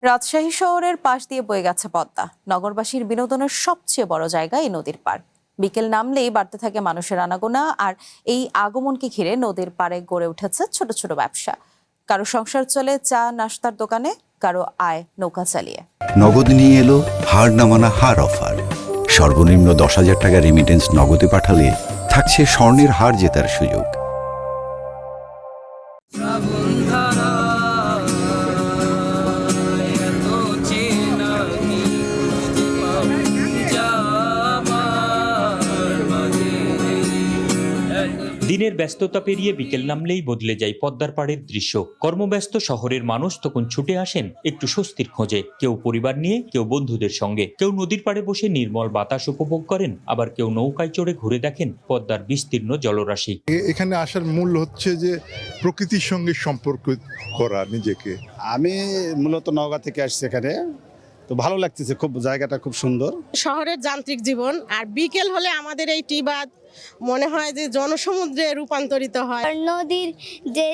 রাজশাহী শহরের পাশ দিয়ে বয়ে গেছে পদ্মা। নগরবাসীর বিনোদনের সবচেয়ে বড় জায়গা এই নদীর পাড়। বিকেল নামলেই বাড়তে থাকে মানুষের আনাগোনা, আর এই আগমনকে ঘিরে নদীর পাড়ে গড়ে উঠেছে ছোট ছোট ব্যবসা। কারো সংসার চলে চা নাস্তার দোকানে, কারো আয় নৌকা চালিয়ে। নগদ নিয়ে এলো হার না মানা হার অফার। সর্বনিম্ন 10,000 টাকা রেমিটেন্স নগদে পাঠালে থাকছে স্বর্ণের হার জেতার সুযোগ। দিনের ব্যস্ততা পেরিয়ে বিকেল নামলেই বদলে যায় পদ্মার পাড়ের দৃশ্য। কর্মব্যস্ত শহরের মানুষ তখন ছুটে আসেন একটু স্বস্তির খোঁজে। কেউ পরিবার নিয়ে, কেউ বন্ধুদের সঙ্গে, কেউ নদীর পাড়ে বসে নির্মল বাতাস উপভোগ করেন, আবার কেউ নৌকায় চড়ে ঘুরে দেখেন পদ্মার বিস্তীর্ণ জলরাশি। এখানে আসার মূল হচ্ছে যে প্রকৃতির সঙ্গে সম্পর্ক করা নিজেকে। আমি মূলত নওগাঁ থেকে আসছি এখানে, তো ভালো লাগতেছে, খুব জায়গাটা খুব সুন্দর। শহরের যান্ত্রিক জীবন, আর বিকেল হলে আমাদের এই টিবাদ মনে হয় যে জনসমুদ্রে রূপান্তরিত হয়। নদীর যে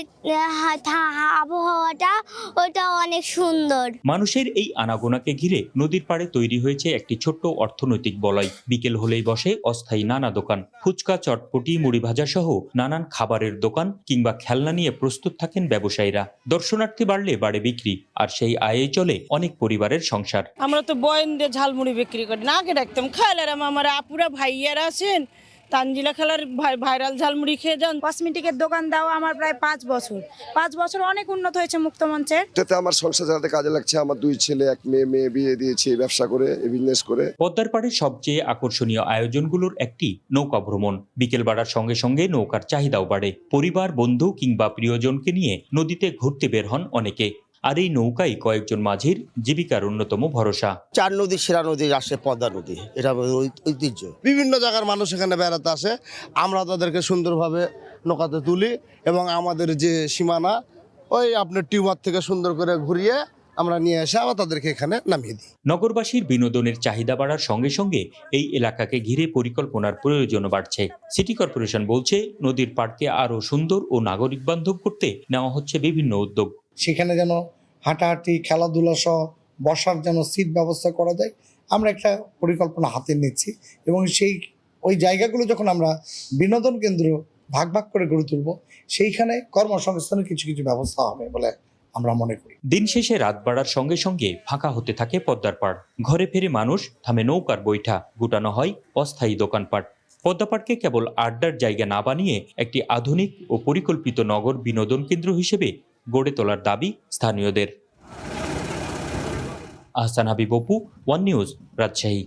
আবহাওয়াটা ওটা অনেক সুন্দর। মানুষের এই আনাগোনাকে ঘিরে নদীর পাড়ে তৈরি হয়েছে একটি ছোট্ট অর্থনৈতিক বলয়। বিকেল হলেই বসে অস্থায়ী নানা দোকান। ফুচকা, চটপটি, মুড়ি ভাজা সহ নানান খাবারের দোকান কিংবা খেলনা নিয়ে প্রস্তুত থাকেন ব্যবসায়ীরা। দর্শনার্থী বাড়লে বাড়ে বিক্রি, আর সেই আয়ে চলে অনেক পরিবারের সংসার। আমরা তো বয়ন দিয়ে ঝালমুড়ি বিক্রি করি, না আগে রাখতাম খাইলাম, আমার আপুরা ভাইয়ারা আছেন তানজিলা খেলার ভাইরাল ঝালমুড়ি খেয়ে যান। কসমেটিকের দোকান দাও আমার প্রায় 5 বছর অনেক উন্নত হয়েছে মুক্তমঞ্চের। এটাতে আমার সংসার চালাতে কাজে লাগছে। আমার 2 ছেলে 1 মেয়ে বিয়ে দিয়েছি ব্যবসা করে, বিজনেস করে। পদ্মার পাড়ের সবচেয়ে আকর্ষণীয় আয়োজনগুলোর একটি নৌকা ভ্রমণ। বিকেল বাড়ার সঙ্গে সঙ্গে নৌকার চাহিদাও বাড়ে। পরিবার, বন্ধু কিংবা প্রিয়জনকে নিয়ে নদীতে ঘুরতে বের হন অনেকে। আর এই নৌকাই কয়েকজন মাঝির জীবিকার অন্যতম ভরসা। 4 নদী সেরা নদী রাজশাহী পদ্মা নদী, এটা ঐতিহ্য। বিভিন্ন জায়গার মানুষ এখানে বেড়াতে আসে, আমরা তাদেরকে সুন্দরভাবে নৌকাতে তুলি এবং আমাদের যে সীমানা ওই আপনার টিউবার থেকে সুন্দর করে ঘুরিয়ে আমরা নিয়ে এসে আবার তাদেরকে এখানে নামিয়ে দিই। নগরবাসীর বিনোদনের চাহিদা বাড়ার সঙ্গে সঙ্গে এই এলাকাকে ঘিরে পরিকল্পনার প্রয়োজনও বাড়ছে। সিটি কর্পোরেশন বলছে, নদীর পাড়কে আরও সুন্দর ও নাগরিক বান্ধব করতে নেওয়া হচ্ছে বিভিন্ন উদ্যোগ। সেখানে যেন হাঁটাহাঁটি, খেলাধুলা সহ বসার যেন সিট ব্যবস্থা করা যায়, আমরা একটা পরিকল্পনা হাতে নিচ্ছি এবং ওই জায়গাগুলো যখন আমরা বিনোদন কেন্দ্র ভাগ ভাগ করে গড়ে তুলব, সেইখানে কর্মসংস্থানের কিছু কিছু ব্যবস্থা হবে বলে আমরা মনে করি। দিন শেষে রাত বাড়ার সঙ্গে সঙ্গে ফাঁকা হতে থাকে পদ্মার পাড়। ঘরে ফেরে মানুষ, থামে নৌকার বৈঠা, গুটানো হয় অস্থায়ী দোকানপাট। পদ্মা পাড়কে কেবল আড্ডার জায়গা না বানিয়ে একটি আধুনিক ও পরিকল্পিত নগর বিনোদন কেন্দ্র হিসেবে গড়ে তোলার দাবি স্থানীয়দের। Ahsan Habib, Apu, one news, Rajshahi.